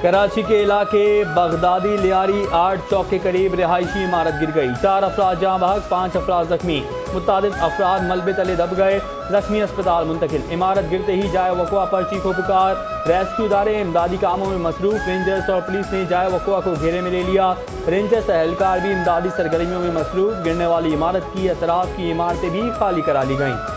कराची के इलाके Baghdadi Lyari art चौक के करीब रिहायशी इमारत गिर गई। 4 अफराद जाँ बहक, 5 अफराद जख्मी। मुतादिद अफराद मलबे तले दब गए, जख्मी अस्पताल मुंतकिल। इमारत गिरते ही जाए वक़ुआ पर चीखो पुकार। रेस्क्यू इदारे इमदादी कामों में मसरूफ। रेंजर्स और पुलिस ने जाए वक़ुआ को घेरे में ले लिया। रेंजर्स एहलकार भी इमदादी सरगर्मियों में मसरूफ। गिरने वाली इमारत की अतराफ की इमारतें भी खाली करा ली गईं।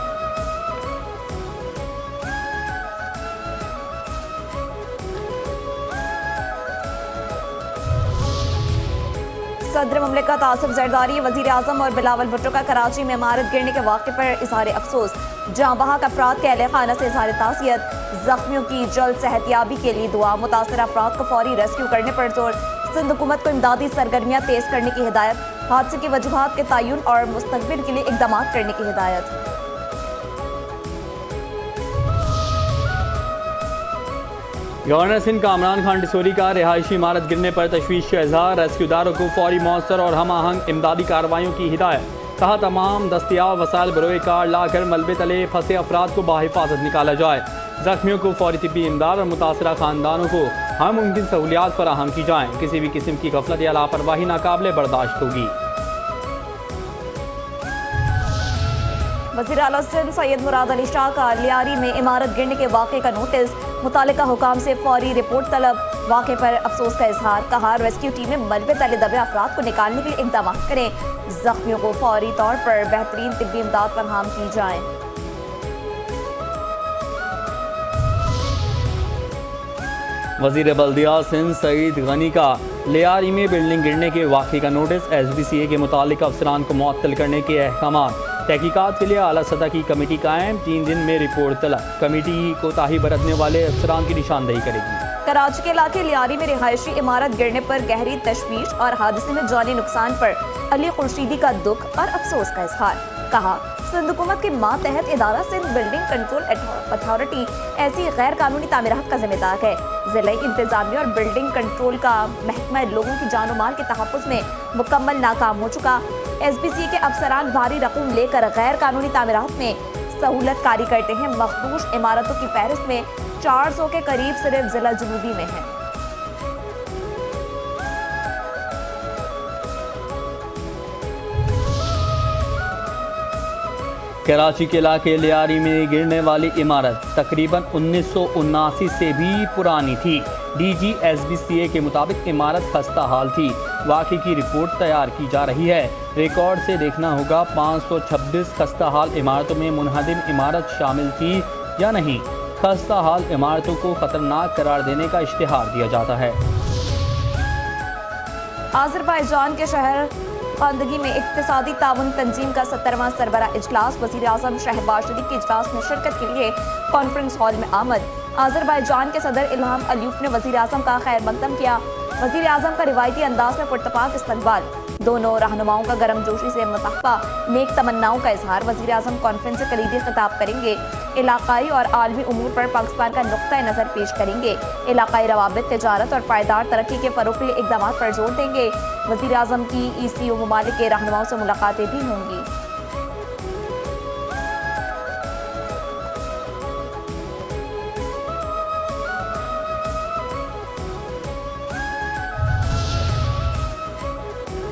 सदर मुमलिकत आसिफ जरदारी, वज़ीर आज़म और बिलावल भुट्टो का कराची में इमारत गिरने के वाक़े पर इज़हार अफसोस। जाँ बहक अफराद के अहले खाना से इज़हार ताज़ियत। ज़ख्मियों की जल्द सेहतियाबी के लिए दुआ। मुतासर अफराद को फौरी रेस्क्यू करने पर जोर। सिंध हुकूमत को इमदादी सरगर्मियाँ तेज़ करने की हिदायत। हादसे की वजूहात के तयन और मुस्तक़बिल के लिए इक़दाम करने की हिदायत। गवर्नर सिंध कामरान खान डिसोरी का रिहायशी इमारत गिरने पर तशवीश का इजहार। रेस्क्यूदारों को फौरी मौसर और हम आहंग इमदादी कार्रवाइयों की हिदायत। कहा तमाम दस्तियाब वसाइल बरोए कार लाकर मलबे तले फंसे अफराद को बाहिफाजत निकाला जाए। जख्मियों को फौरी तिब्बी इमदाद और मुतासरा खानदानों को हर मुमकिन सहूलियात फराहम की जाएँ। किसी भी किस्म की गफलत या लापरवाही नाकाबिले बर्दाश्त होगी। वज़ीर आला सिंध सैयद मुराद अली शाह का लियारी में इमारत गिरने के वाक़े का नोटिस। मुतालिका हुकाम से फौरी रिपोर्ट तलब। वाक़े पर अफसोस का इजहार। कहा रेस्क्यू टीमें मलबे तले दबे अफराद को निकालने के लिए इक़दाम करें। जख्मियों को फौरी तौर पर बेहतरीन तिब्बी इमदाद फराहम की जाए। वज़ीर बल्दिया सिंध सईद गनी का लियारी में बिल्डिंग गिरने के वाक़े का नोटिस। SBCA के मुतालिक अफसरान को मुअत्तल करने के अहकाम। तहकीकात के लिए आला सतह की कमेटी कायम। 3 दिन में रिपोर्ट तलब। कमेटी कोताही बरतने वाले अफसरान की निशानदेही करेगी। कराची के इलाके लियारी में रिहायशी इमारत गिरने पर गहरी तशवीश और हादसे में जानी नुकसान पर अली खुर्शीदी का दुख और अफसोस का इजहार। कहा सिंध हुकूमत के मातहत इदारा सिंध बिल्डिंग कंट्रोल अथॉरिटी ऐसी गैर कानूनी तामीरात का जिम्मेदार है। जिले इंतजामिया और बिल्डिंग कंट्रोल का महकमा लोगों की जान माल के तहफ़्फ़ुज़ में मुकम्मल नाकाम हो चुका। SBCA के अफसरान भारी रकूम लेकर गैर कानूनी तामीरात में सहूलत कारी करते हैं। मखदूश इमारतों की फहरिस्त में 400 के करीब सिर्फ जिला जनूबी में है। कराची के इलाके लियारी में गिरने वाली इमारत तकरीबन 1979 से भी पुरानी थी। DG SBCA के मुताबिक इमारत खस्ता हाल थी। वाक़े की रिपोर्ट तैयार की जा रही है। रिकॉर्ड से देखना होगा 526 खस्ता हाल इमारतों में मुनहदिम इमारत शामिल थी या नहीं। खस्ता हाल इमारतों को खतरनाक करार देने का इश्तिहार दिया जाता है। आज़रबाईजान के शहर खानदगी में इक्तिसादी ताउन तंजीम का 17वां सरबरा इजलास। वज़ीर आज़म शहबाज शरीफ के इजलास में शिरकत के लिए कॉन्फ्रेंस हॉल में आमद। आज़रबाईजान के सदर इल्हाम अलियूफ ने वज़ीर आज़म का खैर मकदम किया। वज़ीर आज़म का रिवायती अंदाज में पुरतपाक इस्तकबाल। दोनों रहनुमाओं का गर्मजोशी से मुसाफा, नेक तमन्नाओं का इजहार। वज़ीर आज़म कॉन्फ्रेंस से कलीदी खिताब करेंगे। इलाकाई और आलमी उमूर पर पाकिस्तान का नुक्ता नज़र पेश करेंगे। इलाकाई रवाबित, तिजारत और पायदार तरक्की के फ़रोग़ के लिए इक़दामात पर जोर देंगे। वज़ीर आज़म की ECO ममालिक के रहनुमाओं से मुलाकातें भी होंगी।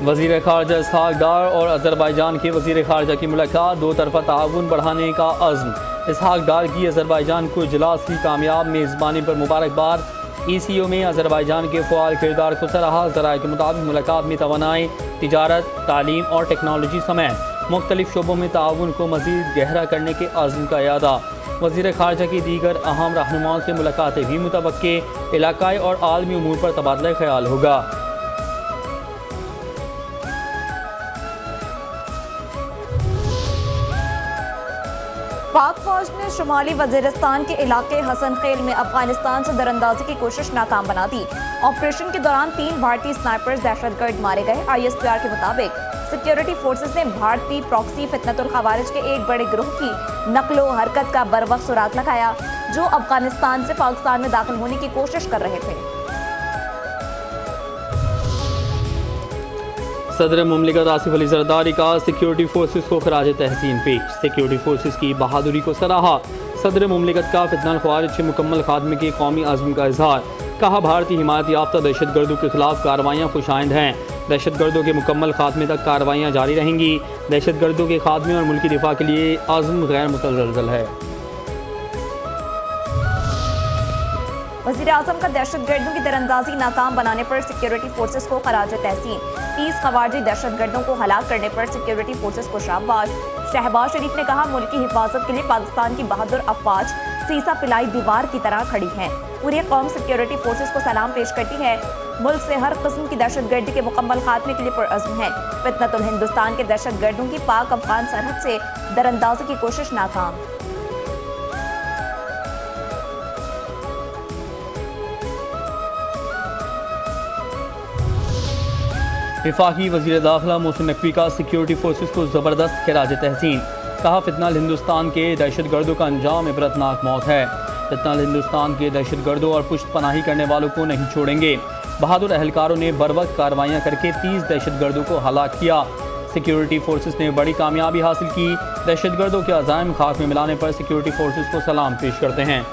वज़ीर ख़ारजा इसहाक़ डार और अज़रबाईजान के वज़ीर ख़ारजा की मुलाकात। 2 तरफ़ा ताउन बढ़ाने का अज़्म। इसहाक़ डार की अज़रबाईजान को इजलास की कामयाब मेज़बानी पर मुबारकबाद। ECO में अज़रबाईजान के फ़आल किरदार को सराहा। ज़राए के मुताबिक मुलाकात में तवानाई, तिजारत, तालीम और टेक्नोलॉजी समेत मुख्तलिफ शोबों में ताउन को मज़ीद गहरा करने के अज़्म का यादा। वज़ीर ख़ारजा की दीगर अहम रहनुमाओं से मुलाकातें भी मुतवक्के। इलाकाई और आलमी उमूर पर तबादला ख्याल होगा। पाक फौज ने शुमाली वज़ीरिस्तान के इलाके हसन खेल में अफगानिस्तान से दरअंदाजी की कोशिश नाकाम बना दी। ऑपरेशन के दौरान 3 भारतीय स्नाइपर्स दहशतगर्द मारे गए। ISPR के मुताबिक सिक्योरिटी फोर्सेस ने भारतीय प्रॉक्सी फितनतुल खवारिज के एक बड़े ग्रोह की नकलो हरकत का बरवक्त सुराग लगाया, जो अफगानिस्तान से पाकिस्तान में दाखिल होने की कोशिश कर रहे थे। सदर मुमलिकत आसिफ अली जरदारी का सिक्योरिटी फोर्सेस को खराज तहसीन पेश। सिक्योरिटी फोर्सेस की बहादुरी को सराहा। सदर मुमलिकत का फितनल ख्वारिज के मुकम्मल खात्मे के कौमी अज़्म का इजहार। कहा भारतीय हिमायत याफ्ता दहशत गर्दों के खिलाफ कार्रवाइयाँ खुशाइंद हैं। दहशत गर्दों के मुकम्मल खात्मे तक कार्रवाइयाँ जारी रहेंगी। दहशत गर्दों के खात्मे और मुल्की दिफा के लिए आज़म गैर मुतज़लज़ल है। वज़ीर आज़म का दहशत गर्दों की दरअंदाजी नाकाम बनाने पर सिक्योरिटी फोर्सेस को खराज तहसीन। 30 खवारजी दहशत गर्दों को हलाक करने पर सिक्योरिटी फोर्सेस को शाबाश। शहबाज शरीफ ने कहा, मुल्क की हिफाजत के लिए पाकिस्तान की बहादुर अफवाज सीसा पिलाई दीवार की तरह खड़ी है। पूरी कौम सिक्योरिटी फोर्सेस को सलाम पेश करती है। मुल्क से हर किस्म की दहशत गर्दी के मुकम्मल खात्मे के लिए पुरअज़्म है। फितनतुल हिंदुस्तान के दहशत गर्दों की पाक अफगान सरहद से दरअंदाजी की कोशिश नाकाम। वफाकी वज़ीर दाखिला मोहसिन नकवी का सिक्योरिटी फोर्सेस को ज़बरदस्त खिराज तहसीन। कहा, फितनल हिंदुस्तान के दहशत गर्दों का अंजाम इबरतनाक मौत है। फितनल हिंदुस्तान के दहशत गर्दों और पुश्त पनाही करने वालों को नहीं छोड़ेंगे। बहादुर अहलकारों ने बरवक्त कार्रवाइयाँ करके 30 दहशत गर्दों को हलाक किया। सिक्योरिटी फोर्सेस ने बड़ी कामयाबी हासिल की। दहशत गर्दों के अज़ाइम खाक में मिलाने पर सिक्योरिटी फोर्सेस को सलाम पेश करते हैं।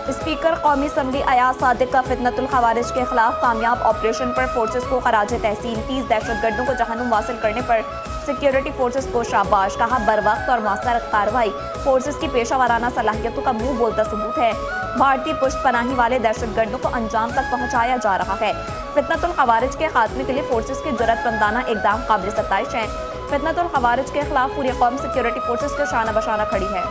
स्पीकर कौमी असम्बली अयाज सादिक का फितनतुल खवारिज के खिलाफ कामयाब ऑपरेशन पर फोर्सेस को खराज तहसीन। 30 दहशत गर्दों को जहन्नुम वासिल करने पर सिक्योरिटी फोर्सेस को शाबाश। कहा, बरवक्त और मौसर कार्रवाई फोर्सेस की पेशा वाराना सलाहियतों का मुंह बोलता सबूत है। भारतीय पुष्ट पनाही वाले दहशत गर्दों को अंजाम तक पहुँचाया जा रहा है। फितनतुल खवारिज के खात्मे के लिए फोर्सेस की जुर्रतमंदाना इकदाम काबिल सताइश है। फितनतुल खवारिज के खिलाफ पूरी कौम सिक्योरिटी फोर्सेस के शाना बशाना खड़ी है।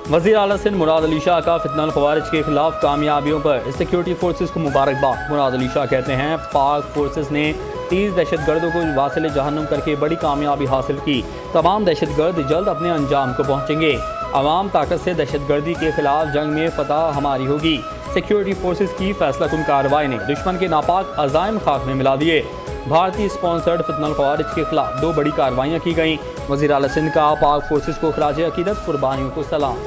वज़ीर आला सिंध मुराद अली शाह का फितनल खवारिज के खिलाफ कामयाबियों पर सिक्योरिटी फोर्सेस को मुबारकबाद। मुराद अली शाह कहते हैं, पाक फोर्सेस ने 30 दहशत गर्दों को वासिल जहन्नुम करके बड़ी कामयाबी हासिल की। तमाम दहशत गर्द जल्द अपने अंजाम को पहुँचेंगे। अवाम ताकत से दहशत गर्दी के खिलाफ जंग में फतह हमारी होगी। सिक्योरिटी फोर्सेस की फैसला कुन कार्रवाई ने दुश्मन के नापाक अज़ाइम खाक में मिला दिए। भारतीय स्पॉन्सर्ड फितनल खवारिज के खिलाफ 2 बड़ी कार्रवाइयाँ की गईं। वज़ीर आला सिंध का पाक फोर्सेस को खराज अकीदत कुर्बानियों को सलाम।